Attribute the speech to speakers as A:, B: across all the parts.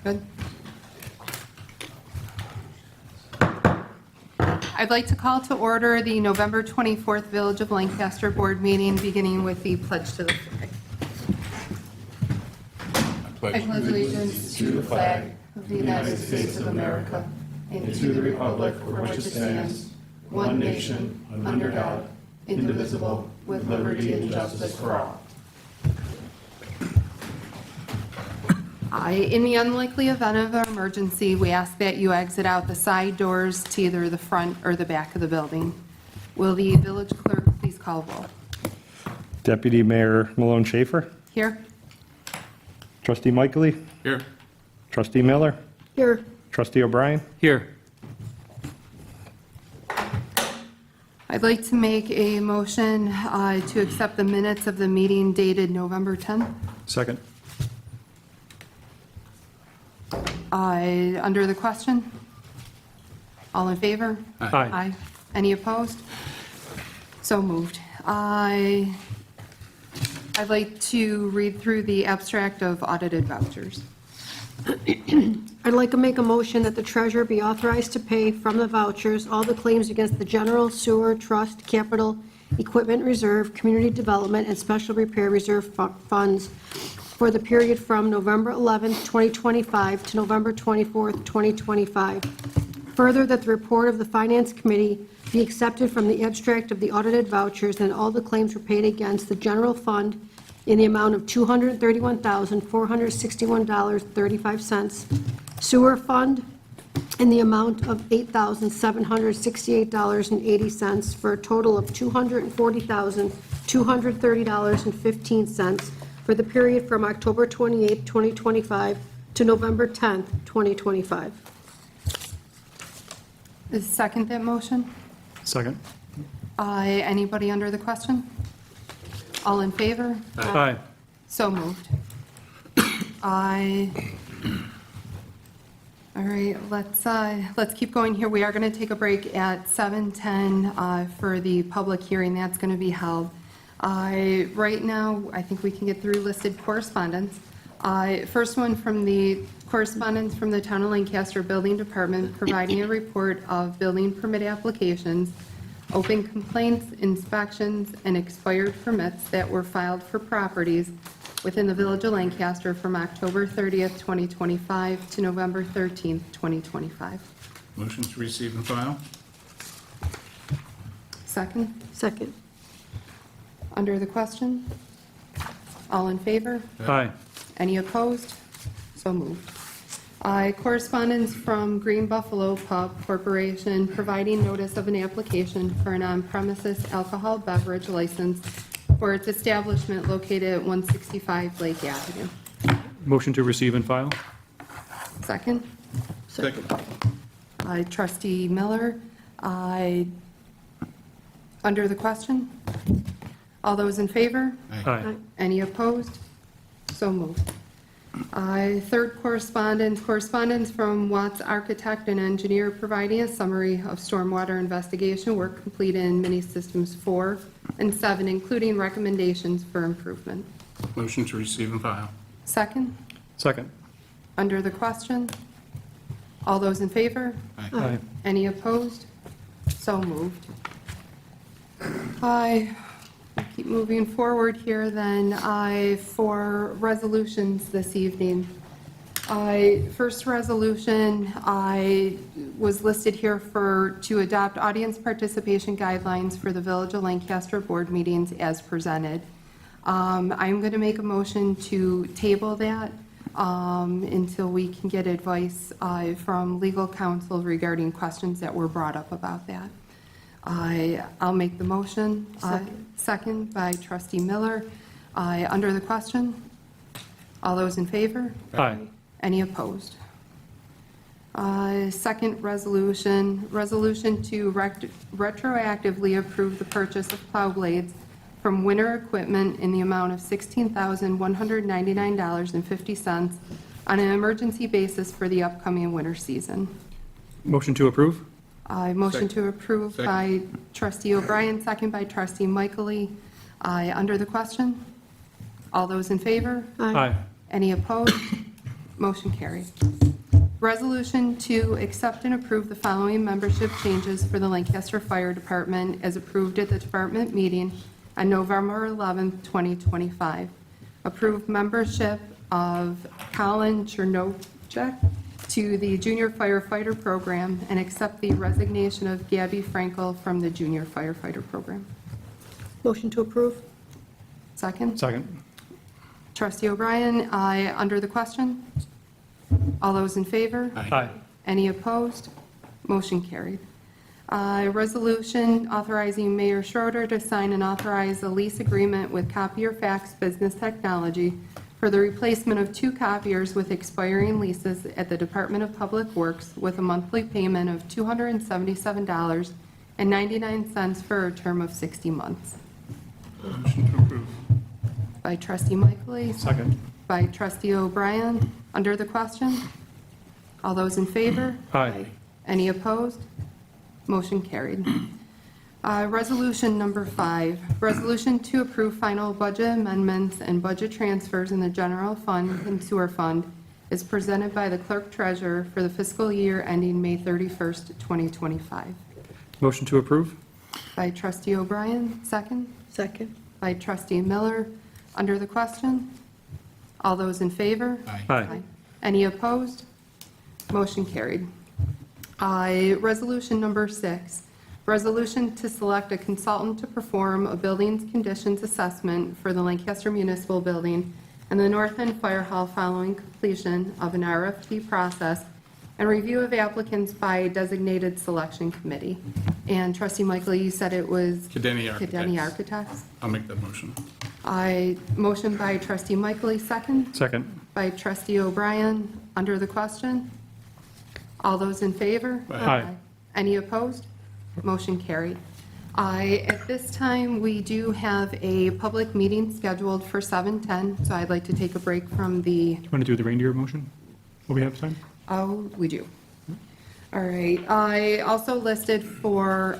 A: Good. I'd like to call to order the November 24th Village of Lancaster Board meeting, beginning with the pledge to the flag. I pledge allegiance to the flag of the United States of America and to the republic for which it stands, one nation, under God, indivisible, with liberty and justice for all. In the unlikely event of an emergency, we ask that you exit out the side doors to either the front or the back of the building. Will the village clerk please call roll?
B: Deputy Mayor Malone Schaefer,
A: Here?
B: Trustee Michaely,
C: Here.
B: Trustee Miller,
A: Here.
B: Trustee O'Brien,
C: Here.
A: I'd like to make a motion to accept the minutes of the meeting dated November 10th.
B: second.
A: Under the question? All in favor?
B: Aye.
A: Any opposed? So moved. I'd like to read through the abstract of audited vouchers.
D: I'd like to make a motion that the treasurer be authorized to pay from the vouchers all the claims against the general sewer trust, capital, equipment reserve, community development, and special repair reserve funds for the period from November 11th, 2025 to November 24th, 2025. Further, that the report of the Finance Committee be accepted from the abstract of the audited vouchers and all the claims were paid against the general fund in the amount of $231,461.35, sewer fund in the amount of $8,768.80, for a total of $240,230.15 for the period from October 28, 2025 to November 10th, 2025.
A: Second that motion?
B: Second.
A: Anybody under the question? All in favor?
B: Aye.
A: So moved. All right, let's keep going here. We are going to take a break at 7:10 for the public hearing that's going to be held. Right now, I think we can get through listed correspondence. First one from the correspondence from the Town of Lancaster Building Department, providing a report of building permit applications, open complaints, inspections, and expired permits that were filed for properties within the Village of Lancaster from October 30th, 2025 to November 13th, 2025.
C: Motion to receive and file?
A: Second?
D: Second.
A: Under the question? All in favor?
B: Aye.
A: Any opposed? So moved. Correspondence from Green Buffalo Pub Corporation, providing notice of an application for an on-premises alcohol beverage license for its establishment located at 165 Lake Avenue.
B: Motion to receive and file?
A: Second?
C: Second.
A: Trustee Miller. Under the question? All those in favor?
B: Aye.
A: Any opposed? So moved. Third correspondence from Watts Architect and Engineer, providing a summary of stormwater investigation work completed in mini systems 4 and 7, including recommendations for improvement.
C: Motion to receive and file?
A: Second?
B: Second.
A: Under the question? All those in favor?
B: Aye.
A: Any opposed? So moved. We'll keep moving forward here then. For resolutions this evening. First resolution was listed here to adopt audience participation guidelines for the Village of Lancaster board meetings as presented. I'm going to make a motion to table that until we can get advice from legal counsel regarding questions that were brought up about that. I'll make the motion. Second by Trustee Miller. Under the question? All those in favor?
B: Aye.
A: Any opposed? Second resolution to retroactively approve the purchase of plow blades from Winter Equipment in the amount of $16,199.50 on an emergency basis for the upcoming winter season.
B: Motion to approve?
A: Motion to approve by Trustee O'Brien, second by Trustee Michaely. Under the question? All those in favor?
B: Aye.
A: Any opposed? Motion carried. Resolution to accept and approve the following membership changes for the Lancaster Fire Department as approved at the department meeting on November 11th, 2025. Approve membership of Colin Chernowchek to the Junior Firefighter Program and accept the resignation of Gabby Frankel from the Junior Firefighter Program.
D: Motion to approve?
A: Second?
B: Second.
A: Trustee O'Brien, under the question? All those in favor?
B: Aye.
A: Any opposed? Motion carried. Resolution authorizing Mayor Schroeder to sign and authorize a lease agreement with Copier Fax Business Technology for the replacement of 2 copiers with expiring leases at the Department of Public Works with a monthly payment of $277.99 for a term of 60 months.
C: Motion to approve.
A: By trustee Michaely.
B: Second.
A: By trustee O'Brien. Under the question? All those in favor?
B: Aye.
A: Any opposed? Motion carried. Resolution number 5, resolution to approve final budget amendments and budget transfers in the general fund and sewer fund is presented by the clerk treasurer for the fiscal year ending May 31st, 2025.
B: Motion to approve?
A: By trustee O'Brien, second.
D: Second.
A: By trustee Miller. Under the question? All those in favor?
B: Aye.
A: Any opposed? Motion carried. Resolution number 6, resolution to select a consultant to perform a buildings conditions assessment for the Lancaster Municipal Building and the North End Fire Hall following completion of an RFP process and review of applicants by a designated selection committee. And trustee Michael, you said it was
C: Cadeni Architects.
A: Cadeni Architects.
C: I'll make that motion.
A: Motion by trustee Michael, second.
B: Second.
A: By trustee O'Brien. Under the question? All those in favor?
B: Aye.
A: Any opposed? Motion carried. At this time, we do have a public meeting scheduled for 7:10, so I'd like to take a break from the,
B: You want to do the reindeer motion? Will we have time?
A: oh, we do. All right. I also listed for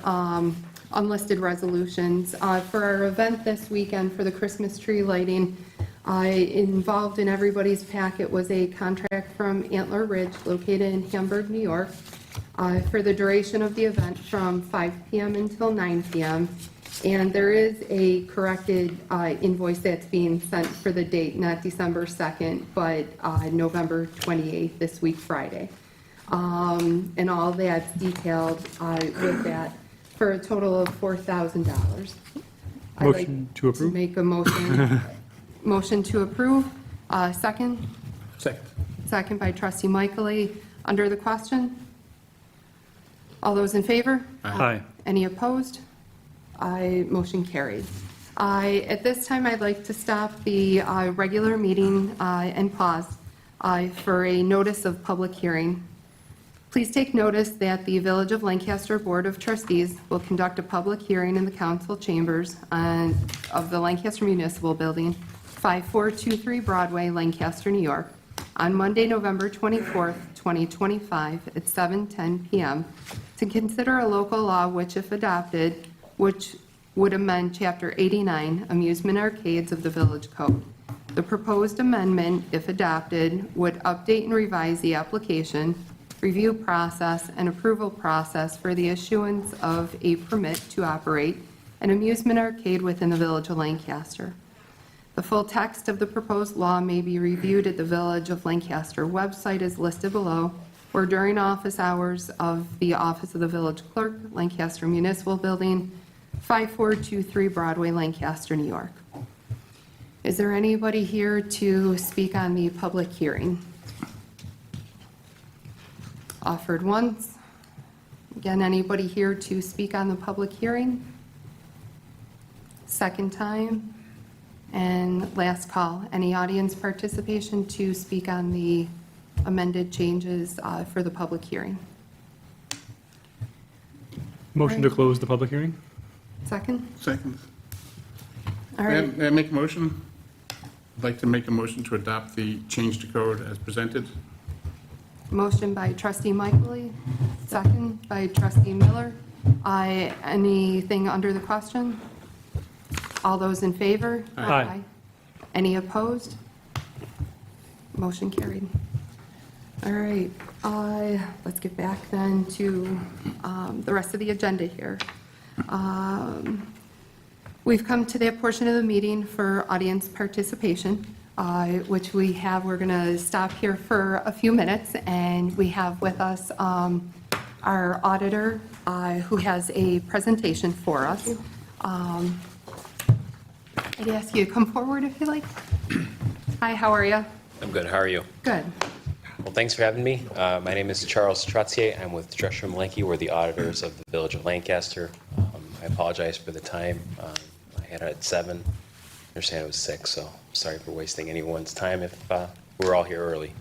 A: unlisted resolutions. For our event this weekend for the Christmas tree lighting, involved in everybody's packet was a contract from Antler Ridge located in Hamburg, New York, for the duration of the event from 5 p.m. until 9 p.m. And there is a corrected invoice that's being sent for the date, not December 2nd, but November 28th, this week, Friday. And all that's detailed with that for a total of $4,000. I'd like
B: Motion to approve?
A: make a motion. Motion to approve. Second.
C: Second.
A: Second by trustee Michaely. Under the question? All those in favor?
B: Aye.
A: Any opposed? Motion carried. At this time, I'd like to stop the regular meeting and pause for a notice of public hearing. Please take notice that the Village of Lancaster Board of Trustees will conduct a public hearing in the council chambers of the Lancaster Municipal Building, 5423 Broadway, Lancaster, New York, on Monday, November 24th, 2025, at 7:10 p.m. to consider a local law which, if adopted, which would amend Chapter 89, Amusement Arcades of the Village Code. The proposed amendment, if adopted, would update and revise the application, review process, and approval process for the issuance of a permit to operate an amusement arcade within the Village of Lancaster. The full text of the proposed law may be reviewed at the Village of Lancaster website as listed below, or during office hours of the Office of the Village Clerk, Lancaster Municipal Building, 5423 Broadway, Lancaster, New York. Is there anybody here to speak on the public hearing? Offered once. Again, anybody here to speak on the public hearing? Second time. And last call. Any audience participation to speak on the amended changes for the public hearing?
B: Motion to close the public hearing?
A: Second?
C: Second.
A: All right.
C: May I make a motion? I'd like to make a motion to adopt the change to code as presented.
A: Motion by trustee Michaely, second by trustee Miller. Anything under the question? All those in favor?
B: Aye.
A: Any opposed? Motion carried. All right, let's get back then to the rest of the agenda here. We've come to that portion of the meeting for audience participation, which we're going to stop here for a few minutes, and we have with us our auditor who has a presentation for us. I'd ask you to come forward if you like. Hi, how are you?
E: I'm good. How are you?
A: Good.
E: Well, thanks for having me. My name is Charles Trottier. I'm with Drescher Malenke. We're the auditors of the Village of Lancaster. I apologize for the time. I had it at 7. I understand it was 6, so sorry for wasting anyone's time if we're all here early.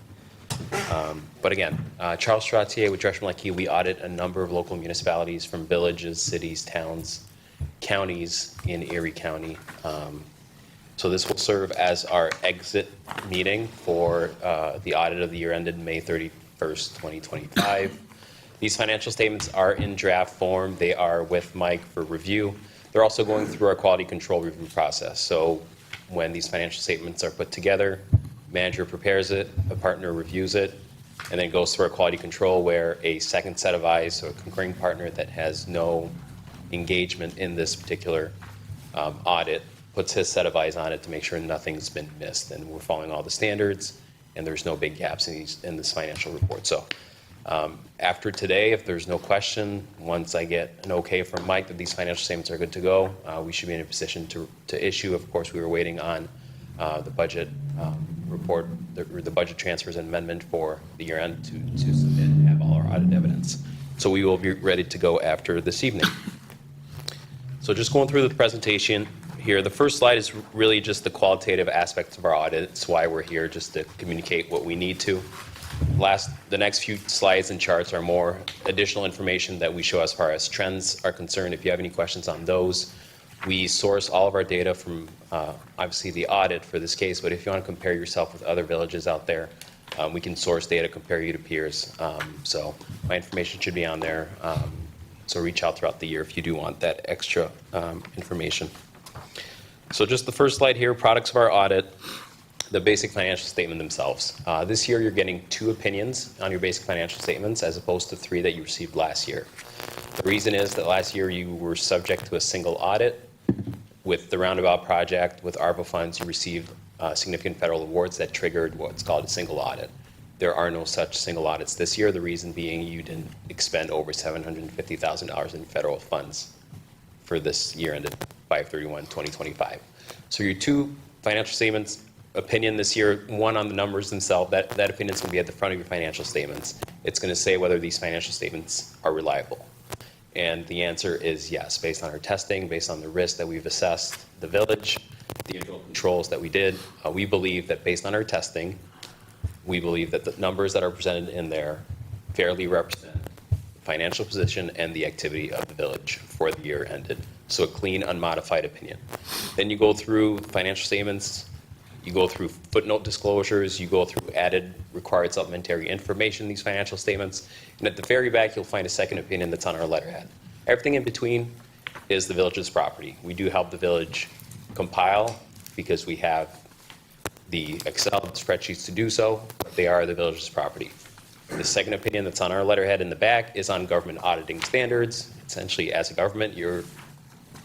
E: But again, Charles Trottier with Drescher Malenke. We audit a number of local municipalities from villages, cities, towns, counties in Erie County. So this will serve as our exit meeting for the audit of the year ended May 31st, 2025. These financial statements are in draft form. They are with Mike for review. They're also going through our quality control review process. So when these financial statements are put together, manager prepares it, a partner reviews it, and then goes through our quality control where a second set of eyes, so a concurring partner that has no engagement in this particular audit, puts his set of eyes on it to make sure nothing's been missed and we're following all the standards and there's no big gaps in this financial report. So after today, if there's no question, once I get an okay from Mike that these financial statements are good to go, we should be in a position to issue. Of course, we were waiting on the budget report, the budget transfers and amendment for the year end to submit and have all our audit evidence. So we will be ready to go after this evening. So just going through the presentation here, the first slide is really just the qualitative aspects of our audit. It's why we're here, just to communicate what we need to. The next few slides and charts are more additional information that we show as far as trends are concerned. If you have any questions on those, we source all of our data from obviously the audit for this case, but if you want to compare yourself with other villages out there, we can source data, compare you to peers. So my information should be on there. So reach out throughout the year if you do want that extra information. So just the first slide here, products of our audit, the basic financial statement themselves. This year you're getting 2 opinions on your basic financial statements as opposed to 3 that you received last year. The reason is that last year you were subject to a single audit. With the roundabout project, with ARPA funds, you received significant federal awards that triggered what's called a single audit. There are no such single audits this year, the reason being you didn't expend over $750,000 in federal funds for this year ended 5/31/2025. So your 2 financial statements opinion this year, one on the numbers themselves, that opinion is going to be at the front of your financial statements. It's going to say whether these financial statements are reliable. And the answer is yes, based on our testing, based on the risk that we've assessed the village, the internal controls that we did. We believe that based on our testing, we believe that the numbers that are presented in there fairly represent the financial position and the activity of the village for the year ended. So a clean, unmodified opinion. Then you go through financial statements, you go through footnote disclosures, you go through added required supplementary information in these financial statements, and at the very back you'll find a second opinion that's on our letterhead. Everything in between is the village's property. We do help the village compile because we have the Excel spreadsheets to do so, but they are the village's property. The second opinion that's on our letterhead in the back is on government auditing standards. Essentially, as a government, your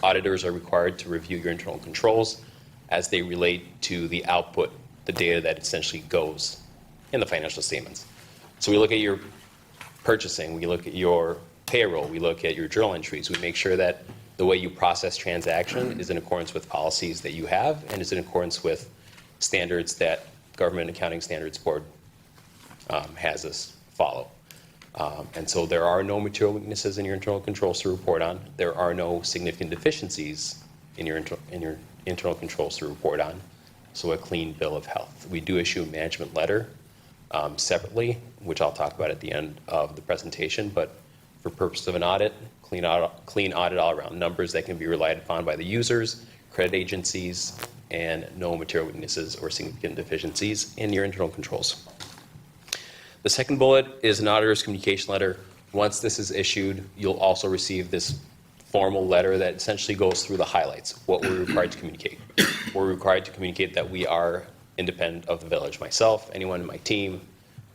E: auditors are required to review your internal controls as they relate to the output, the data that essentially goes in the financial statements. So we look at your purchasing, we look at your payroll, we look at your journal entries. We make sure that the way you process transaction is in accordance with policies that you have and is in accordance with standards that Government Accounting Standards Board has us follow. And so there are no material weaknesses in your internal controls to report on. There are no significant deficiencies in your internal controls to report on. So a clean bill of health. We do issue a management letter separately, which I'll talk about at the end of the presentation, but for purpose of an audit, clean audit all around. Numbers that can be relied upon by the users, credit agencies, and no material weaknesses or significant deficiencies in your internal controls. The second bullet is an auditor's communication letter. Once this is issued, you'll also receive this formal letter that essentially goes through the highlights, what we're required to communicate. We're required to communicate that we are independent of the village. Myself, anyone in my team,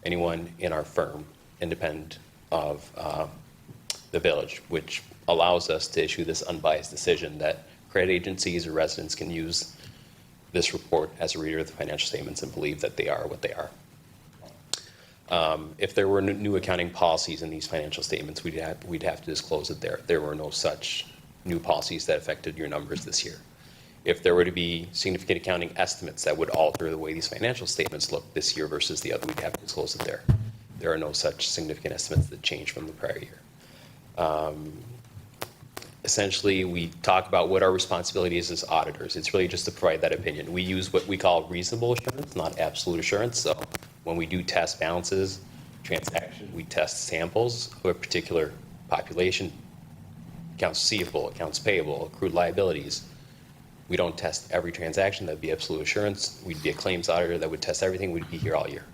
E: anyone in our firm, independent of the village, which allows us to issue this unbiased decision that credit agencies or residents can use this report as a reader of the financial statements and believe that they are what they are. If there were new accounting policies in these financial statements, we'd have to disclose it there. There were no such new policies that affected your numbers this year. If there were to be significant accounting estimates that would alter the way these financial statements look this year versus the other, we'd have to disclose it there. There are no such significant estimates that change from the prior year. Essentially, we talk about what our responsibility is as auditors. It's really just to provide that opinion. We use what we call reasonable assurance, not absolute assurance. So when we do test balances, transactions, we test samples of a particular population, accounts receivable, accounts payable, accrued liabilities. We don't test every transaction. That would be absolute assurance. We'd be a claims auditor that would test everything. We'd be here all year.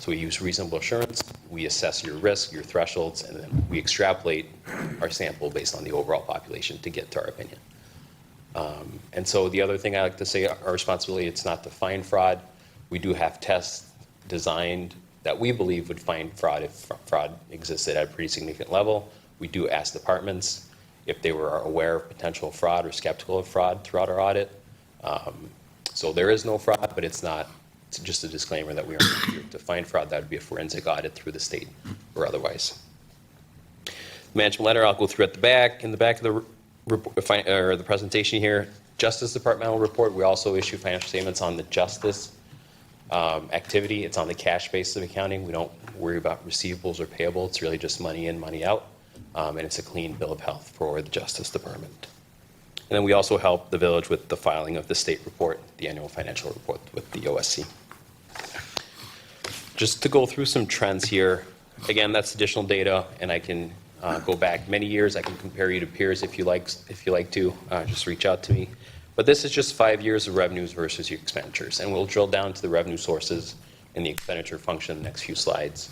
E: So we use reasonable assurance. We assess your risk, your thresholds, and then we extrapolate our sample based on the overall population to get to our opinion. And so the other thing I like to say, our responsibility, it's not to find fraud. We do have tests designed that we believe would find fraud if fraud existed at a pretty significant level. We do ask departments if they were aware of potential fraud or skeptical of fraud throughout our audit. So there is no fraud, but it's just a disclaimer that we are not here to find fraud. That would be a forensic audit through the state or otherwise. Management letter, I'll go through at the back. In the back of the presentation here, Justice Departmental report. We also issue financial statements on the justice activity. It's on the cash basis of accounting. We don't worry about receivables or payable. It's really just money in, money out. And it's a clean bill of health for the Justice Department. And then we also help the village with the filing of the state report, the annual financial report with the OSC. Just to go through some trends here. Again, that's additional data, and I can go back many years. I can compare you to peers if you like to. Just reach out to me. But this is just 5 years of revenues versus your expenditures, and we'll drill down to the revenue sources and the expenditure function in the next few slides.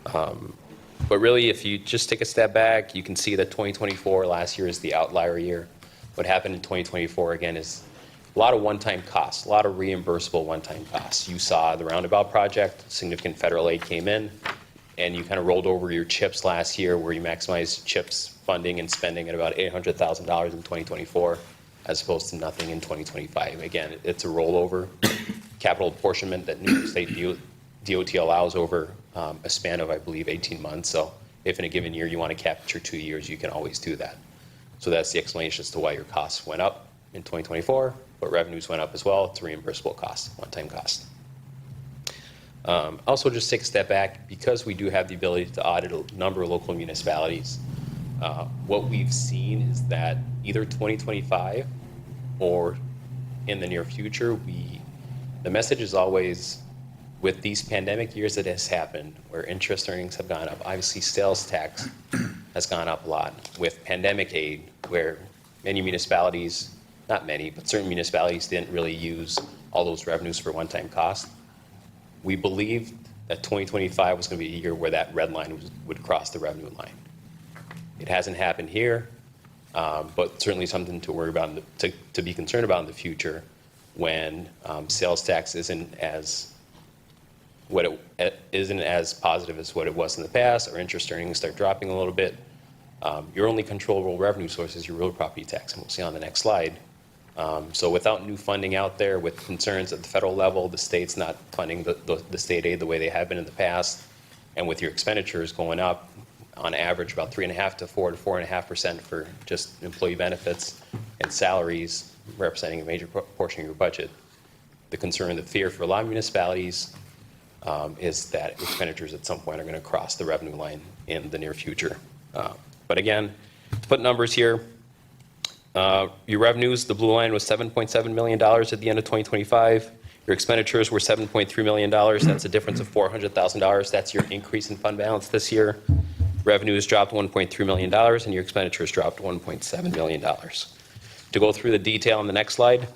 E: But really, if you just take a step back, you can see that 2024, last year, is the outlier year. What happened in 2024, again, is a lot of one-time costs, a lot of reimbursable one-time costs. You saw the roundabout project, significant federal aid came in, and you kind of rolled over your CHIPS last year where you maximized CHIPS funding and spending at about $800,000 in 2024 as opposed to nothing in 2025. Again, it's a rollover. Capital apportionment that New York State DOT allows over a span of, I believe, 18 months. So if in a given year you want to capture 2 years, you can always do that. So that's the explanation as to why your costs went up in 2024, but revenues went up as well. It's a reimbursable cost, one-time cost. Also, just take a step back, because we do have the ability to audit a number of local municipalities. What we've seen is that either 2025 or in the near future, the message is always, with these pandemic years that has happened, where interest earnings have gone up, obviously sales tax has gone up a lot. With pandemic aid, where many municipalities, not many, but certain municipalities didn't really use all those revenues for one-time cost. We believed that 2025 was going to be a year where that red line would cross the revenue line. It hasn't happened here, but certainly something to worry about, to be concerned about in the future when sales tax isn't as positive as what it was in the past, or interest earnings start dropping a little bit. Your only controllable revenue source is your real property tax, and we'll see on the next slide. So without new funding out there, with concerns at the federal level, the state's not funding the state aid the way they have been in the past, and with your expenditures going up on average about 3.5% to 4.5% for just employee benefits and salaries representing a major portion of your budget, the concern, the fear for a lot of municipalities is that expenditures at some point are going to cross the revenue line in the near future. But again, to put numbers here, your revenues, the blue line was $7.7 million at the end of 2025. Your expenditures were $7.3 million. That's a difference of $400,000. That's your increase in fund balance this year. Revenues dropped $1.3 million, and your expenditures dropped $1.7 million. To go through the detail on the next slide,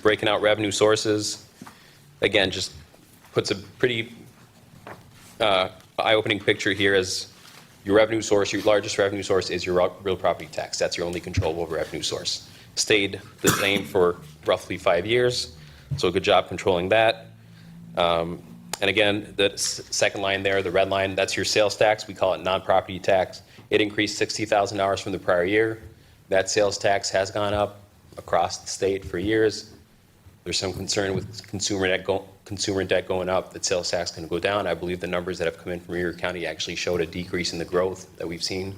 E: breaking out revenue sources, again, just puts a pretty eye-opening picture here as your revenue source, your largest revenue source is your real property tax. That's your only controllable revenue source. Stayed the same for roughly 5 years, so good job controlling that. And again, the second line there, the red line, that's your sales tax. We call it non-property tax. It increased $60,000 from the prior year. That sales tax has gone up across the state for years. There's some concern with consumer debt going up, that sales tax is going to go down. I believe the numbers that have come in from Erie County actually showed a decrease in the growth that we've seen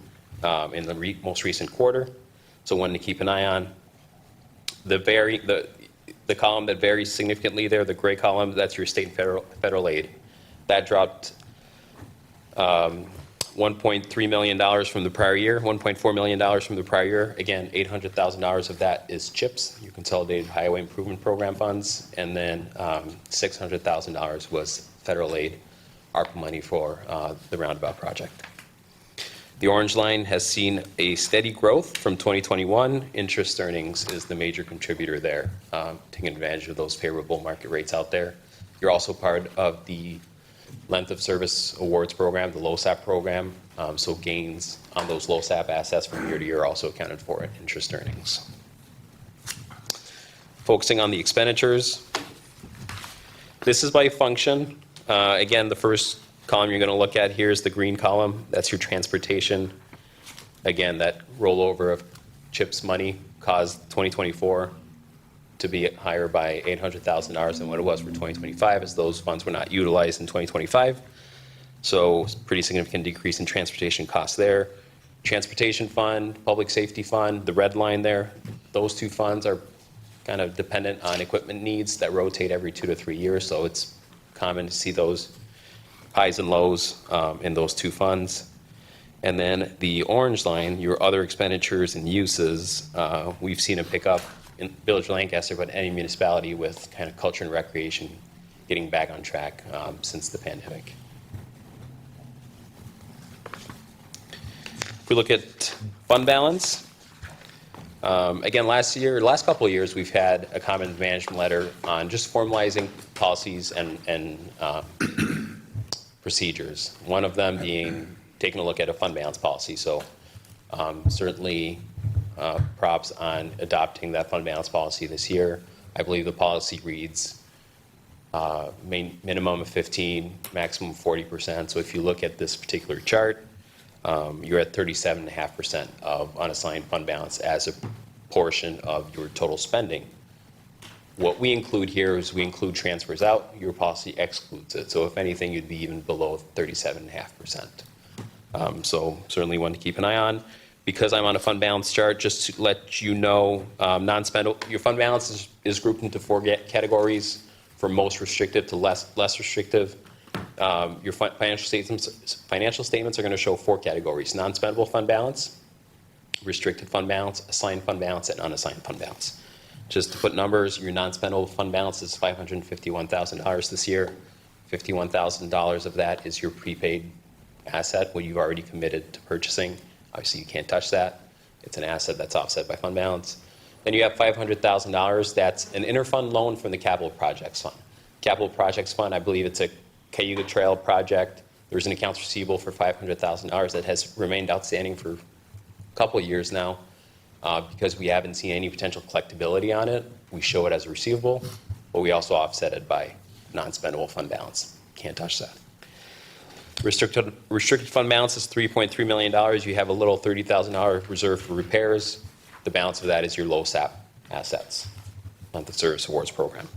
E: in the most recent quarter. So one to keep an eye on. The column that varies significantly there, the gray column, that's your state and federal aid. That dropped $1.3 million from the prior year, $1.4 million from the prior year. Again, $800,000 of that is CHIPS, your Consolidated Highway Improvement Program funds, and then $600,000 was federal aid, ARPA money for the roundabout project. The orange line has seen a steady growth from 2021. Interest earnings is the major contributor there, taking advantage of those favorable market rates out there. You're also part of the Length of Service Awards program, the LOSAP program, so gains on those LOSAP assets from year to year are also accounted for in interest earnings. Focusing on the expenditures, this is by function. Again, the first column you're going to look at here is the green column. That's your transportation. Again, that rollover of CHIPS money caused 2024 to be higher by $800,000 than what it was for 2025, as those funds were not utilized in 2025. So pretty significant decrease in transportation costs there. Transportation fund, public safety fund, the red line there, those two funds are kind of dependent on equipment needs that rotate every 2 to 3 years. So it's common to see those highs and lows in those two funds. And then the orange line, your other expenditures and uses, we've seen a pickup in Village of Lancaster, but any municipality with kind of culture and recreation getting back on track since the pandemic. If we look at fund balance, again, last couple of years, we've had a common management letter on just formalizing policies and procedures. One of them being taking a look at a fund balance policy. So certainly props on adopting that fund balance policy this year. I believe the policy reads minimum of 15, maximum 40%. So if you look at this particular chart, you're at 37.5% of unassigned fund balance as a portion of your total spending. What we include here is we include transfers out. Your policy excludes it. So if anything, you'd be even below 37.5%. So certainly one to keep an eye on. Because I'm on a fund balance chart, just to let you know, non-spendable, your fund balance is grouped into 4 categories, from most restrictive to less restrictive. Your financial statements are going to show 4 categories: non-spendable fund balance, restricted fund balance, assigned fund balance, and unassigned fund balance. Just to put numbers, your non-spendable fund balance is $551,000 this year. $51,000 of that is your prepaid asset, what you've already committed to purchasing. Obviously, you can't touch that. It's an asset that's offset by fund balance. Then you have $500,000. That's an interfund loan from the Capital Projects Fund. Capital Projects Fund, I believe it's a Cayuga Trail project. There's an accounts receivable for $500,000 that has remained outstanding for a couple of years now. Because we haven't seen any potential collectability on it, we show it as a receivable, but we also offset it by non-spendable fund balance. Can't touch that. Restricted fund balance is $3.3 million. You have a little $30,000 reserved for repairs. The balance of that is your LOSAP assets, Length of Service Awards program.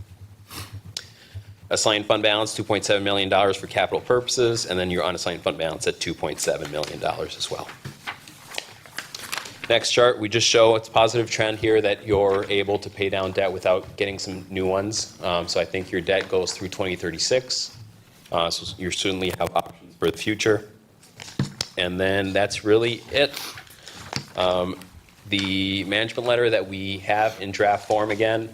E: Assigned fund balance, $2.7 million for capital purposes, and then your unassigned fund balance at $2.7 million as well. Next chart, we just show it's a positive trend here that you're able to pay down debt without getting some new ones. So I think your debt goes through 2036. So you certainly have options for the future. And then that's really it. The management letter that we have in draft form again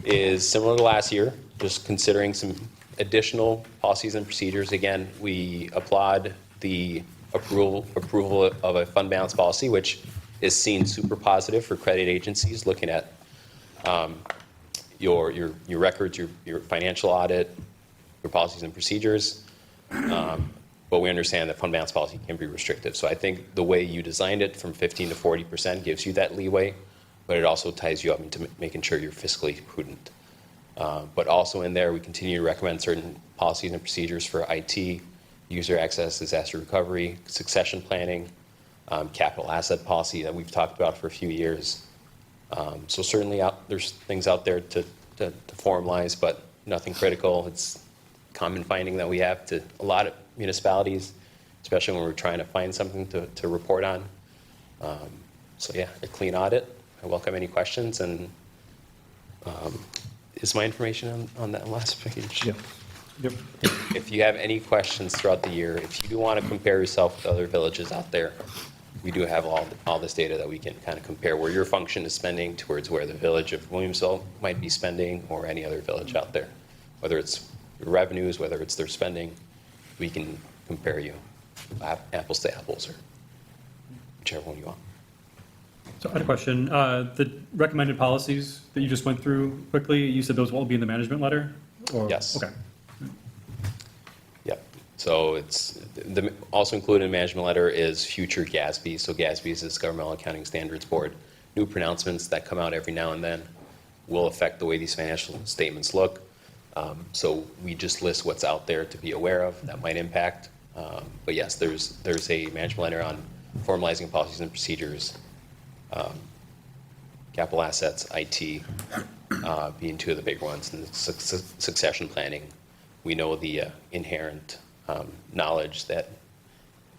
E: is similar to last year, just considering some additional policies and procedures. Again, we applaud the approval of a fund balance policy, which is seen super positive for credit agencies looking at your records, your financial audit, your policies and procedures. But we understand that fund balance policy can be restrictive. So I think the way you designed it from 15 to 40% gives you that leeway, but it also ties you up into making sure you're fiscally prudent. But also in there, we continue to recommend certain policies and procedures for IT, user access, disaster recovery, succession planning, capital asset policy that we've talked about for a few years. So certainly there's things out there to formalize, but nothing critical. It's common finding that we have to a lot of municipalities, especially when we're trying to find something to report on. So yeah, a clean audit. I welcome any questions, and is my information on that last page?
B: Yep. Yep.
E: If you have any questions throughout the year, if you do want to compare yourself with other villages out there, we do have all this data that we can kind of compare where your function is spending towards where the village of Williamsville might be spending, or any other village out there. Whether it's revenues, whether it's their spending, we can compare you apples to apples, or whichever one you want.
B: So I had a question. The recommended policies that you just went through quickly, you said those will all be in the management letter? Or-
E: Yes.
B: Okay.
E: Yep. So it's also included in the management letter is future GASB. So GASB is this Governmental Accounting Standards Board. New pronouncements that come out every now and then will affect the way these financial statements look. So we just list what's out there to be aware of that might impact. But yes, there's a management letter on formalizing policies and procedures, capital assets, IT being two of the big ones, and succession planning. We know the inherent knowledge that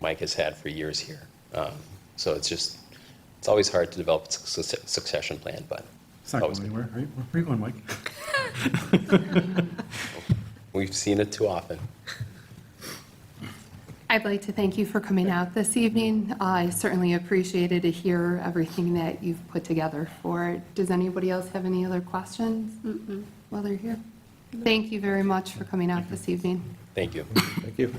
E: Mike has had for years here. So it's always hard to develop a succession plan, but
B: It's not
E: always
B: going anywhere, right? Where are you going, Mike?
E: we've seen it too often.
A: I'd like to thank you for coming out this evening. I certainly appreciated to hear everything that you've put together for it. Does anybody else have any other questions while they're here? Thank you very much for coming out this evening.
E: Thank you.
F: Thank you.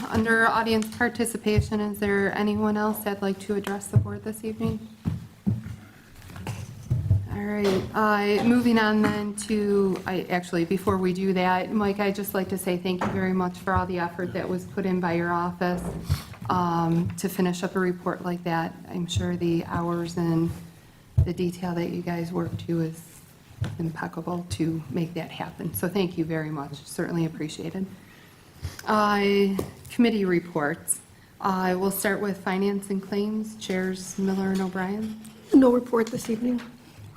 A: Under audience participation, is there anyone else that'd like to address the board this evening? All right, moving on then to, actually, before we do that, Mike, I'd just like to say thank you very much for all the effort that was put in by your office to finish up a report like that. I'm sure the hours and the detail that you guys worked to is impeccable to make that happen. So thank you very much, certainly appreciated. Committee reports. We'll start with finance and claims, Chairs Miller and O'Brien.
D: No report this evening.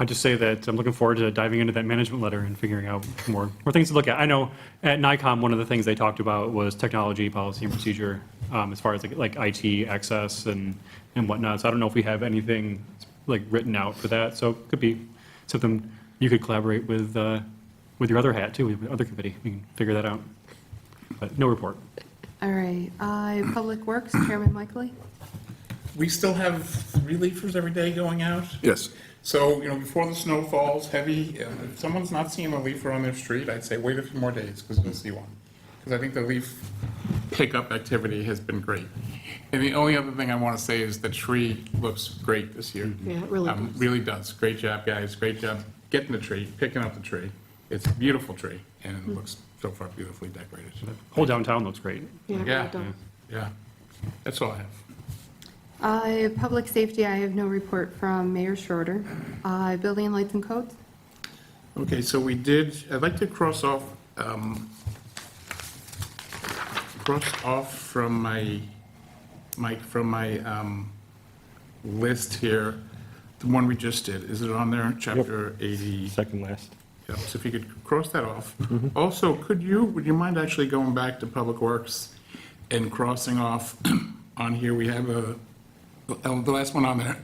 B: I'd just say that I'm looking forward to diving into that management letter and figuring out more things to look at. I know at NICOM, one of the things they talked about was technology, policy, and procedure, as far as like IT access and whatnot. So I don't know if we have anything like written out for that. So it could be something you could collaborate with your other hat too, with the other committee. We can figure that out. But no report.
A: All right, Public Works, Chairman Michaely.
C: We still have 3 leafers every day going out.
F: Yes.
C: So, before the snow falls heavy, if someone's not seeing a leafer on their street, I'd say wait a few more days, because you'll see one. Because I think the leaf pickup activity has been great. And the only other thing I want to say is the tree looks great this year.
D: Yeah, it really does.
C: Really does. Great job, guys. Great job getting the tree, picking up the tree. It's a beautiful tree, and it looks so far beautifully decorated.
B: Whole downtown looks great.
D: Yeah, it really
C: Yeah,
D: does.
C: yeah. That's all I have.
A: Public Safety, I have no report from Mayor Schroeder. Building, Lights and Codes.
C: Okay, so I'd like to cross off from my list here, the one we just did. Is it on there, chapter 80?
F: Second last.
C: Yeah, so if you could cross that off. Also, would you mind actually going back to Public Works and crossing off on here, we have the last one on there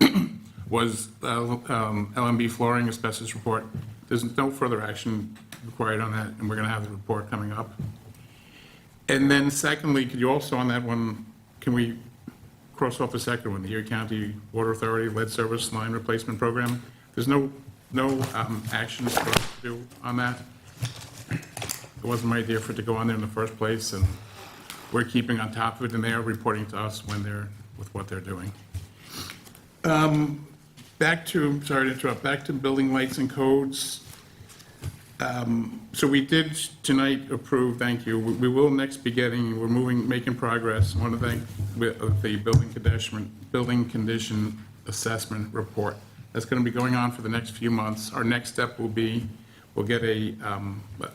C: was LMB flooring asbestos report. There's no further action required on that, and we're going to have the report coming up. And then secondly, could you also on that one, can we cross off the second one, the Erie County Water Authority lead service line replacement program? There's no actions for us to do on that. It wasn't my idea for it to go on there in the first place, and we're keeping on top of it, and they are reporting to us with what they're doing. Sorry to interrupt, back to building lights and codes. So we did tonight approve, thank you, we will next be making progress. I want to thank the building condition assessment report That's going to be going on for the next few months. Our next step will be, we'll get an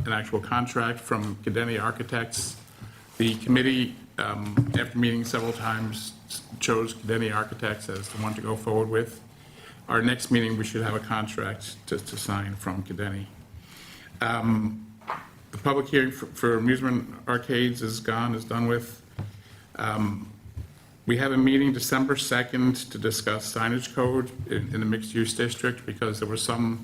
C: actual contract from Cadeni Architects. The committee, after meeting several times, chose Cadeni Architects as the one to go forward with. Our next meeting, we should have a contract to sign from Cadeni. The public hearing for amusement arcades is gone, is done with. We have a meeting December 2nd to discuss signage code in the mixed-use district because there was something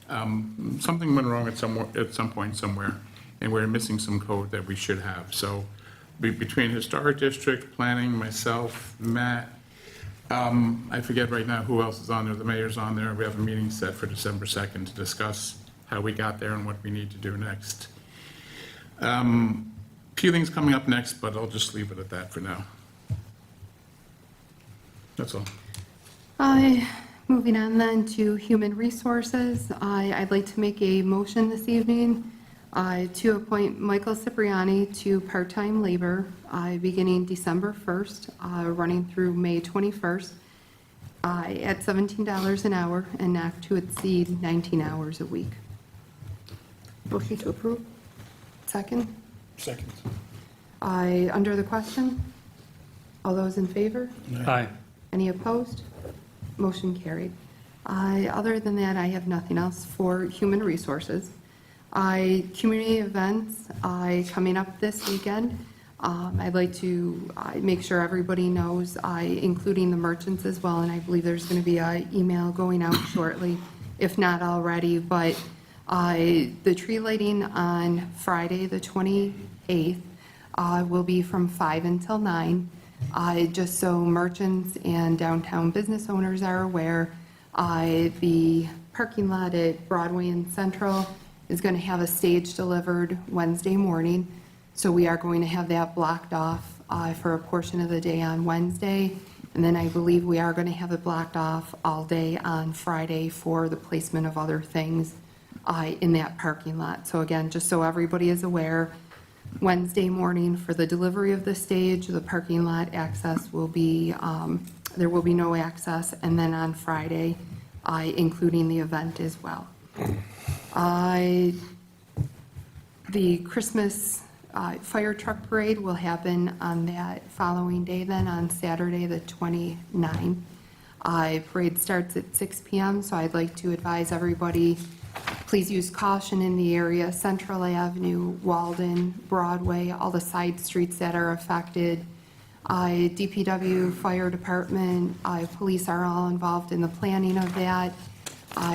C: went wrong at some point somewhere, and we're missing some code that we should have. So between historic district, planning, myself, Matt, I forget right now who else is on there, the mayor's on there. We have a meeting set for December 2nd to discuss how we got there and what we need to do next. Few things coming up next, but I'll just leave it at that for now. That's all.
A: Moving on then to human resources, I'd like to make a motion this evening to appoint Michael Cipriani to part-time labor beginning December 1st, running through May 21st, at $17 an hour and not to exceed 19 hours a week.
D: Motion to approve?
A: Second?
C: Second.
A: Under the question? All those in favor?
B: Aye.
A: Any opposed? Motion carried. Other than that, I have nothing else for human resources. Community events coming up this weekend. I'd like to make sure everybody knows, including the merchants as well, and I believe there's going to be an email going out shortly, if not already, but the tree lighting on Friday, the 28th, will be from 5 until 9. Just so merchants and downtown business owners are aware, the parking lot at Broadway and Central is going to have a stage delivered Wednesday morning. So we are going to have that blocked off for a portion of the day on Wednesday. And then I believe we are going to have it blocked off all day on Friday for the placement of other things in that parking lot. So again, just so everybody is aware, Wednesday morning for the delivery of the stage, the parking lot access will be, there will be no access, and then on Friday, including the event as well. The Christmas fire truck parade will happen on that following day then, on Saturday, the 29th. Parade starts at 6 p.m., so I'd like to advise everybody, please use caution in the area, Central Avenue, Walden, Broadway, all the side streets that are affected. DPW, fire department, police are all involved in the planning of that.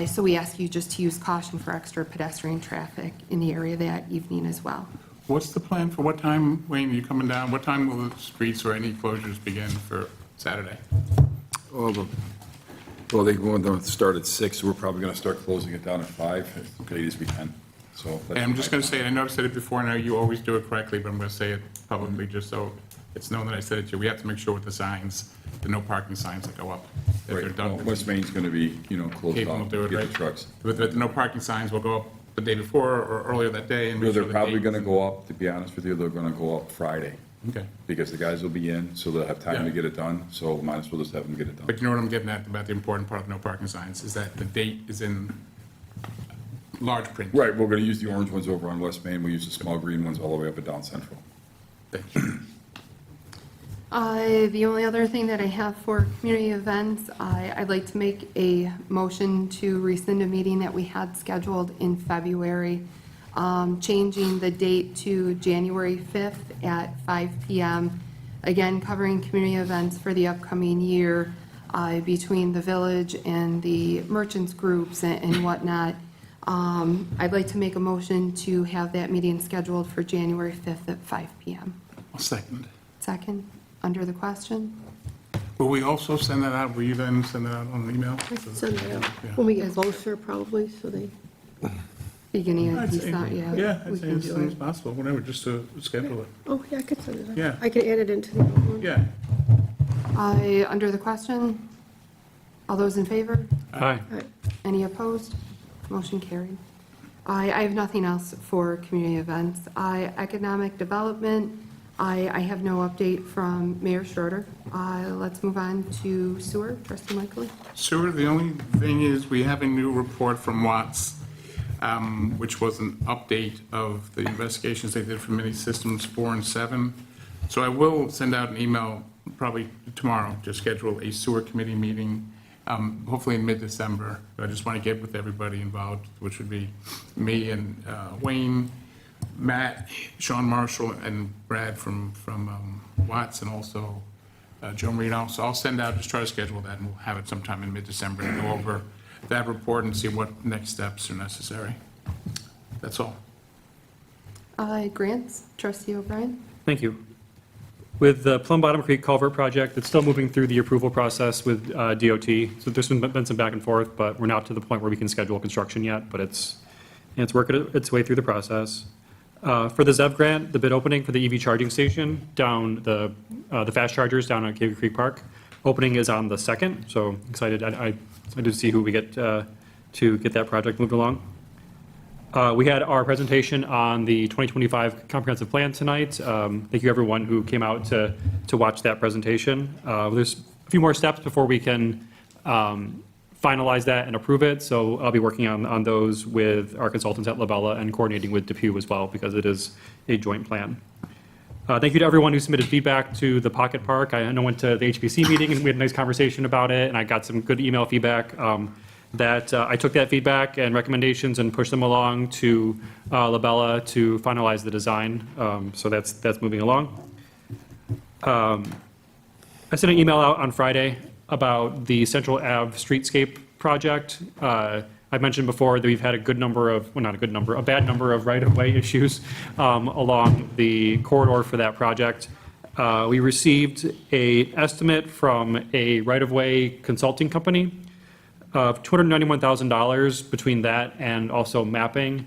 A: So we ask you just to use caution for extra pedestrian traffic in the area that evening as well.
C: What's the plan for what time, Wayne, are you coming down? What time will the streets or any closures begin for Saturday?
F: Well, they're going to start at 6, so we're probably going to start closing it down at 5, as late as we can. So.
C: And I'm just going to say, I know I've said it before, and I know you always do it correctly, but I'm going to say it publicly just so it's known that I said it to you. We have to make sure with the signs, the no parking signs that go up, if they're
F: Right,
C: done.
F: well, West Main's going to be, closed
C: Cable will
F: off
C: do
F: to
C: it,
F: get the
C: right?
F: trucks.
C: But the no parking signs will go up the day before or earlier that day and
F: No,
C: make
F: they're
C: sure the
F: probably
C: date-
F: going to go up, to be honest with you, they're going to go up Friday,
C: Okay.
F: because the guys will be in, so they'll have time
C: Yeah.
F: to get it done, so might as well just have them get it done.
C: But you know what I'm getting at about the important part of no parking signs, is that the date is in large print.
F: Right, we're going to use the orange ones over on West Main, we'll use the small green ones all the way up and down Central.
C: Thank you.
A: The only other thing that I have for community events, I'd like to make a motion to rescind a meeting that we had scheduled in February, changing the date to January 5th at 5 p.m. Again, covering community events for the upcoming year between the village and the merchants groups and whatnot. I'd like to make a motion to have that meeting scheduled for January 5th at 5 p.m.
C: I'll second.
A: Second, under the question?
C: Will we also send that out? Will you then send that out on an email?
D: Send it out when we get closer, probably, so they,
A: Beginning of
C: I'd say-
A: December, yeah.
C: Yeah,
A: we
C: I'd say
A: can
C: as
A: do
C: soon as
A: it.
C: possible, whatever, just to schedule it.
D: oh, yeah, I could send it out.
C: Yeah.
D: I can add it into the other one.
C: Yeah.
A: Under the question? All those in favor?
B: Aye.
D: All right.
A: Any opposed? Motion carried. I have nothing else for community events. Economic development, I have no update from Mayor Schroeder. Let's move on to sewer. Trustee Michael.
C: Sewer, the only thing is, we have a new report from Watts, which was an update of the investigations they did for mini systems 4 and 7. So I will send out an email probably tomorrow to schedule a sewer committee meeting, hopefully in mid-December. I just want to get with everybody involved, which would be me and Wayne, Matt, Sean Marshall, and Brad from Watts, and also Joe Marino. So I'll send out, just try to schedule that, and we'll have it sometime in mid-December to go over that report and see what next steps are necessary. That's all.
A: Grants. Trustee O'Brien.
B: Thank you. With the Plum Bottom Creek Culvert Project, it's still moving through the approval process with DOT. So there's been some back and forth, but we're not to the point where we can schedule construction yet, but it's working its way through the process. For the ZEV grant, the bid opening for the EV charging station down the fast chargers down at Cave Creek Park, opening is on the 2nd, so excited to see who we get to get that project moved along. We had our presentation on the 2025 comprehensive plan tonight. Thank you everyone who came out to watch that presentation. There's a few more steps before we can finalize that and approve it, so I'll be working on those with our consultants at Labella and coordinating with Depew as well, because it is a joint plan. Thank you to everyone who submitted feedback to the Pocket Park. I know I went to the HPC meeting and we had a nice conversation about it, and I got some good email feedback. I took that feedback and recommendations and pushed them along to Labella to finalize the design. So that's moving along. I sent an email out on Friday about the Central Ave streetscape project. I mentioned before that we've had a good number of, well, not a good number, a bad number of right-of-way issues along the corridor for that project. We received an estimate from a right-of-way consulting company of $291,000 between that and also mapping.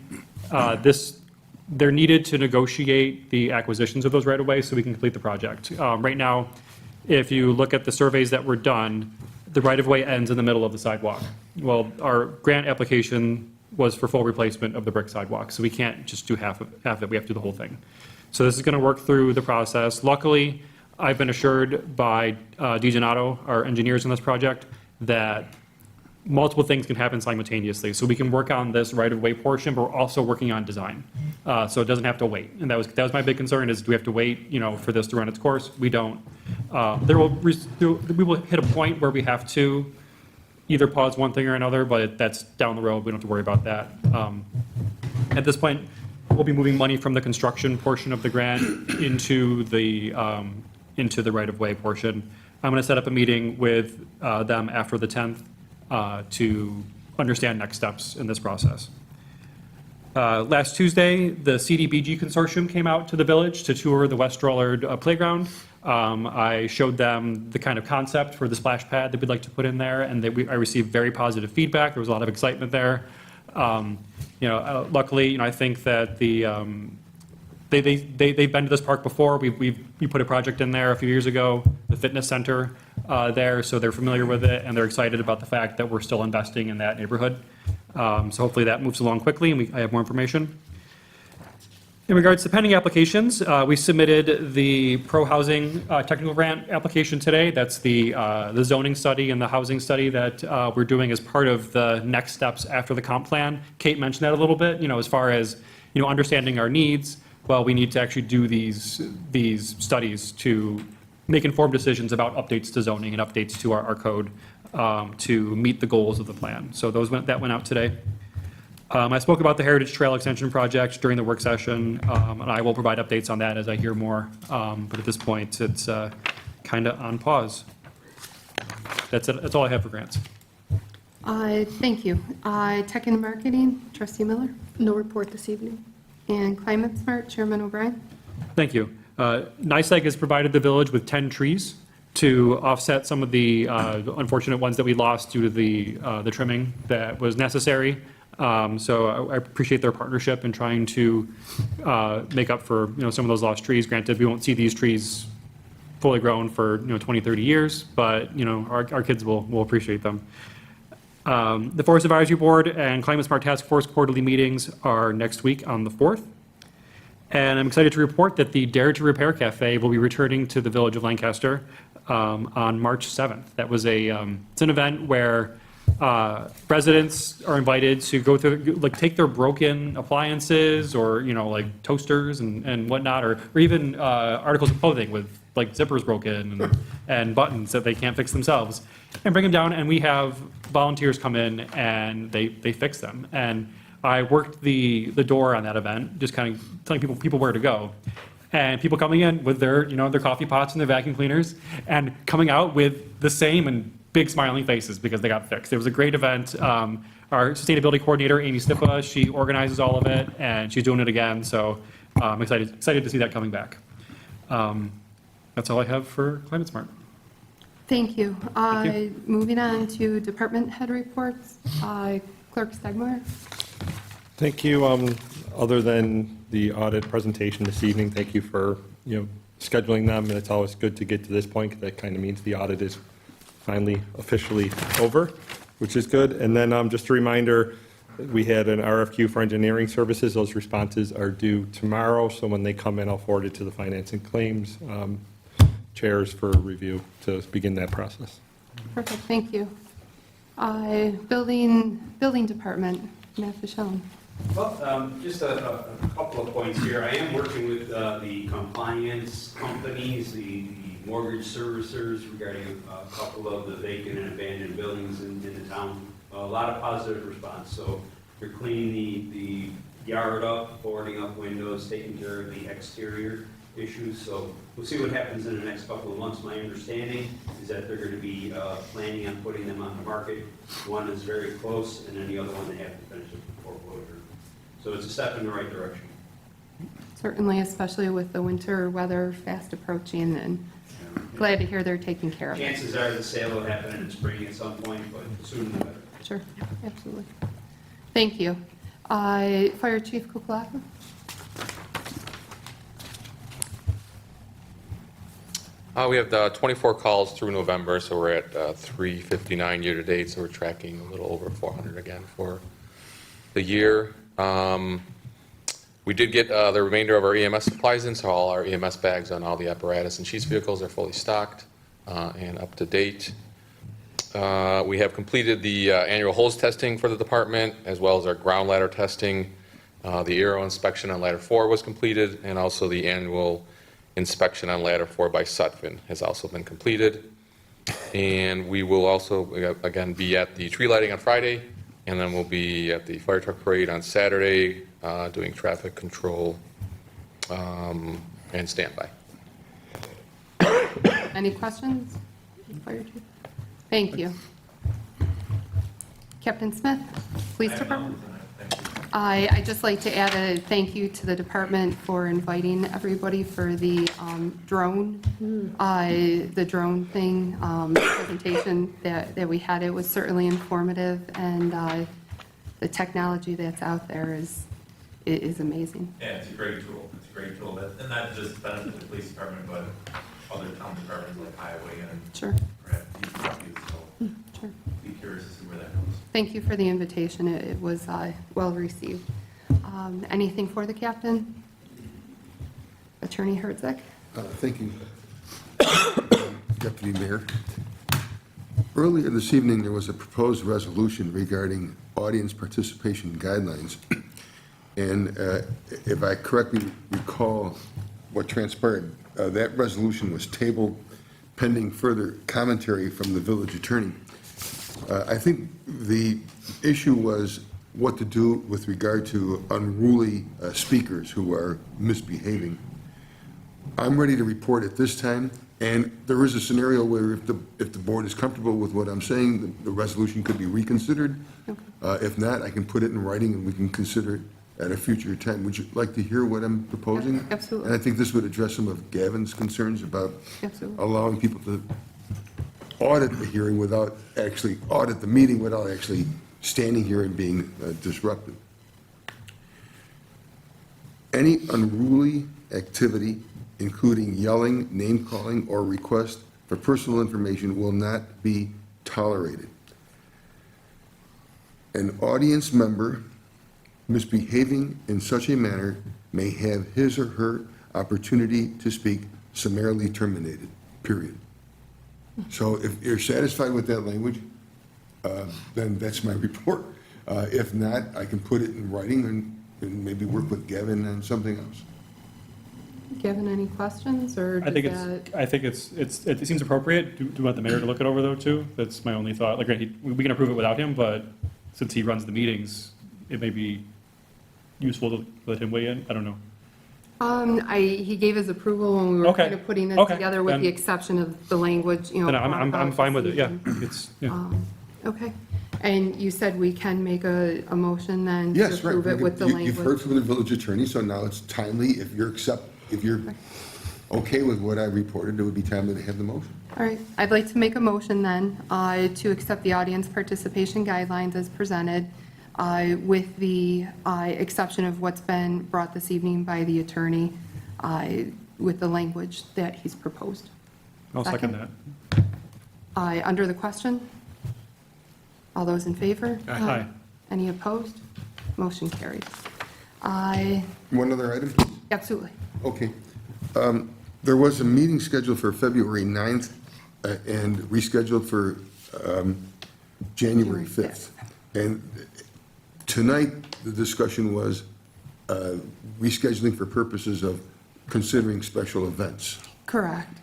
B: They're needed to negotiate the acquisitions of those right-of-ways so we can complete the project. Right now, if you look at the surveys that were done, the right-of-way ends in the middle of the sidewalk. Well, our grant application was for full replacement of the brick sidewalk, so we can't just do half of it, we have to do the whole thing. So this is gonna work through the process. Luckily, I've been assured by DiGenato, our engineers in this project, that multiple things can happen simultaneously. So we can work on this right-of-way portion, but we're also working on design. So it doesn't have to wait. And that was my big concern, is do we have to wait, for this to run its course? We don't. We will hit a point where we have to either pause one thing or another, but that's down the road. We don't have to worry about that. At this point, we'll be moving money from the construction portion of the grant into the right-of-way portion. I'm going to set up a meeting with them after the 10th to understand next steps in this process. Last Tuesday, the CDBG consortium came out to the village to tour the West Strollard playground. I showed them the kind of concept for the splash pad that we'd like to put in there, and I received very positive feedback. There was a lot of excitement there. Luckily, I think that they've been to this park before. We put a project in there a few years ago, the fitness center there, so they're familiar with it, and they're excited about the fact that we're still investing in that neighborhood. So hopefully that moves along quickly, and I have more information. In regards to pending applications, we submitted the pro-housing technical grant application today. That's the zoning study and the housing study that we're doing as part of the next steps after the comp plan. Kate mentioned that a little bit, as far as, understanding our needs. Well, we need to actually do these studies to make informed decisions about updates to zoning and updates to our code to meet the goals of the plan. So that went out today. I spoke about the Heritage Trail Extension Project during the work session, and I will provide updates on that as I hear more. But at this point, it's kind of on pause. That's it. That's all I have for grants.
A: Thank you. Tech and Marketing, Trustee Miller.
D: No report this evening.
A: And Climate Smart, Chairman O'Brien.
B: Thank you. NICEAG has provided the village with 10 trees to offset some of the unfortunate ones that we lost due to the trimming that was necessary. So I appreciate their partnership in trying to make up for some of those lost trees. Granted, we won't see these trees fully grown for 20, 30 years, but our kids will appreciate them. The Forest Advisory Board and Climate Smart Task Force quarterly meetings are next week on the 4th. And I'm excited to report that the Dare to Repair Cafe will be returning to the Village of Lancaster on March 7th. That was it's an event where residents are invited to go through, like, take their broken appliances or, like toasters and whatnot, or even articles of clothing with like zippers broken and buttons that they can't fix themselves, and bring them down, and we have volunteers come in and they fix them. And I worked the door on that event, just kind of telling people where to go. And people coming in with their, their coffee pots and their vacuum cleaners, and coming out with the same and big smiling faces because they got fixed. It was a great event. Our sustainability coordinator, Amy Stipa, she organizes all of it, and she's doing it again. So I'm excited to see that coming back. That's all I have for Climate Smart.
A: Thank you.
B: you.
A: Moving on to department head reports. Clerk Stegmeyer.
G: Thank you. Other than the audit presentation this evening, thank you for, scheduling them. And it's always good to get to this point, because that kind of means the audit is finally officially over, which is good. And then just a reminder, we had an RFQ for engineering services. Those responses are due tomorrow. So when they come in, I'll forward it to the finance and claims chairs for review to begin that process.
A: Perfect, thank you. Building department, Matt Fischel.
H: Well, just a couple of points here. I am working with the compliance companies, the mortgage servicers regarding a couple of the vacant and abandoned buildings in the town. A lot of positive response. So we're cleaning the yard up, boarding up windows, taking care of the exterior issues. So we'll see what happens in the next couple of months. My understanding is that they're going to be planning on putting them on the market. One is very close, and then the other one they have to finish it before foreclosure. So it's a step in the right direction.
A: Certainly, especially with the winter weather fast approaching, and glad to hear they're taking care of it.
H: Chances are the sale will happen in the spring at some point, but sooner the better.
A: Sure, absolutely. Thank you. Fire Chief Kukulaka.
I: We have 24 calls through November, so we're at 359 year-to-date, so we're tracking a little over 400 again for the year. We did get the remainder of our EMS supplies in, so all our EMS bags on all the apparatus and chief's vehicles are fully stocked and up to date. We have completed the annual hose testing for the department, as well as our ground ladder testing. The aero inspection on ladder 4 was completed, and also the annual inspection on ladder 4 by Sutphin has also been completed. And we will also, again, be at the tree lighting on Friday, and then we'll be at the fire truck parade on Saturday, doing traffic control and standby.
A: Any questions? Fire Chief? Thank you. Captain Smith, Police Department. I'd just like to add a thank you to the department for inviting everybody for the drone, thing, presentation that we had. It was certainly informative, and the technology that's out there is amazing.
J: Yeah, it's a great tool. It's a great tool. And not just benefit the police department, but other town departments like highway and
A: Sure.
J: perhaps DPW. So
A: Sure.
J: be curious to see where that goes.
A: Thank you for the invitation. It was well received. Anything for the captain? Attorney Herzog?
K: Thank you, Deputy Mayor. Earlier this evening, there was a proposed resolution regarding audience participation guidelines. And if I correctly recall what transpired, that resolution was tabled pending further commentary from the village attorney. I think the issue was what to do with regard to unruly speakers who are misbehaving. I'm ready to report at this time, and there is a scenario where if the board is comfortable with what I'm saying, the resolution could be reconsidered. If not, I can put it in writing and we can consider it at a future time. Would you like to hear what I'm proposing?
A: Absolutely.
K: And I think this would address some of Gavin's concerns about
A: Absolutely.
K: allowing people to audit the hearing without actually, audit the meeting without actually standing here and being disruptive. Any unruly activity, including yelling, name-calling, or request for personal information, will not be tolerated. An audience member misbehaving in such a manner may have his or her opportunity to speak summarily terminated, period. So if you're satisfied with that language, then that's my report. If not, I can put it in writing and maybe work with Gavin on something else.
A: Gavin, any questions, or
B: I think
A: does that?
B: it seems appropriate. Do you want the mayor to look it over though too? That's my only thought. Like, we can approve it without him, but since he runs the meetings, it may be useful to let him weigh in. I don't know.
A: He gave his approval when we were
B: Okay.
A: kind of putting this
B: Okay.
A: together, with
B: Then-
A: the exception of the language, you know.
B: Then I'm
A: brought about
B: fine
A: this
B: with it, yeah.
A: evening.
B: It's, yeah.
A: Okay, and you said we can make a motion then to
K: Yes, right.
A: approve it with the
K: You've heard
A: language?
K: from the village attorney, so now it's timely. If you're okay with what I reported, it would be timely to have the motion.
A: All right, I'd like to make a motion then to accept the audience participation guidelines as presented, with the exception of what's been brought this evening by the attorney, with the language that he's proposed.
B: I'll second that.
A: Under the question? All those in favor?
B: Aye.
A: Any opposed? Motion carried.
K: One other item?
A: Absolutely.
K: Okay. There was a meeting scheduled for February 9th and rescheduled for January 5th. And tonight, the discussion was rescheduling for purposes of considering special events.
A: Correct.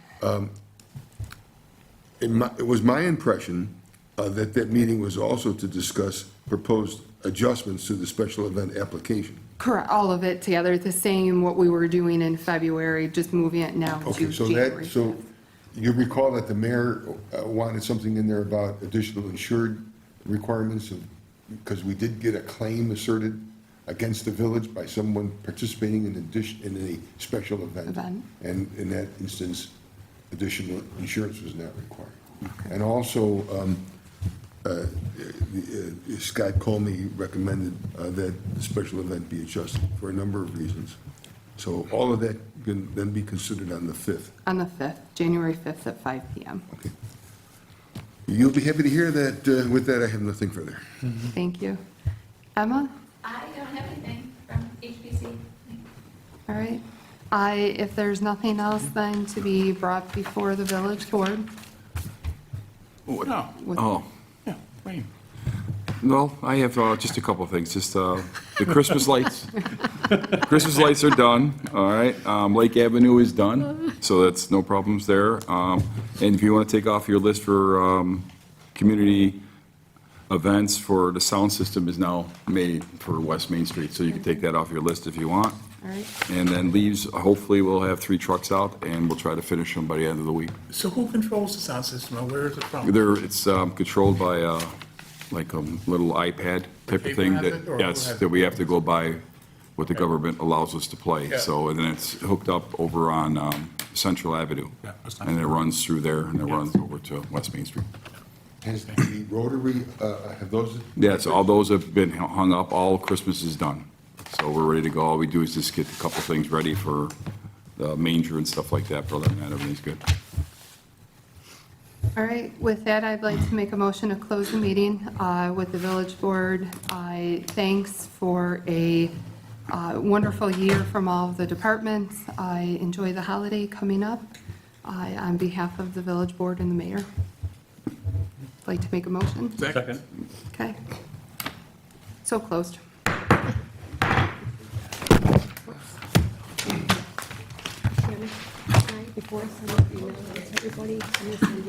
K: It was my impression that that meeting was also to discuss proposed adjustments to the special event application.
A: Correct, all of it together, the same what we were doing in February, just moving it now
K: Okay,
A: to
K: so
A: January.
K: so you recall that the mayor wanted something in there about additional insured requirements of, because we did get a claim asserted against the village by someone participating in a special event. And in that instance, additional insurance was not required. And also, Scott Comey recommended that the special event be adjusted for a number of reasons. So all of that can then be considered on the 5th.
A: On the 5th, January 5th at 5 PM.
K: Okay. You'll be happy to hear that. With that, I have nothing further.
A: Thank you. Emma?
L: I don't have anything from HPC.
A: All right. If there's nothing else then to be brought before the village board?
C: No,
F: Oh,
C: yeah, wait.
F: no, I have just a couple of things, just the Christmas lights. Christmas lights are done, all right? Lake Avenue is done, so that's no problems there. And if you want to take off your list for community events, for the sound system is now made for West Main Street, so you can take that off your list if you want.
A: All right.
F: And then leaves, hopefully we'll have 3 trucks out, and we'll try to finish them by the end of the week.
C: So who controls the sound system, and where is it from?
F: It's controlled by like a little iPad type of
C: Cable
F: thing
C: has
F: that,
C: it, or who
F: yes,
C: has
F: that
C: it?
F: we have to go by what the government allows us to play.
C: Yeah.
F: So, and then it's hooked up over on Central Avenue.
C: Yeah, that's nice.
F: And it runs through there, and it runs over to West Main Street.
K: Has the Rotary, have those?
F: Yeah, so all those have been hung up, all Christmas is done. So we're ready to go. All we do is just get a couple things ready for the manger and stuff like that. But other than that, everything's good.
A: All right, with that, I'd like to make a motion to close the meeting with the village board. Thanks for a wonderful year from all of the departments. I enjoy the holiday coming up. On behalf of the village board and the mayor, I'd like to make a motion.
B: Second.
A: Okay. So closed.
D: Before I send out emails to everybody, I'm going to send you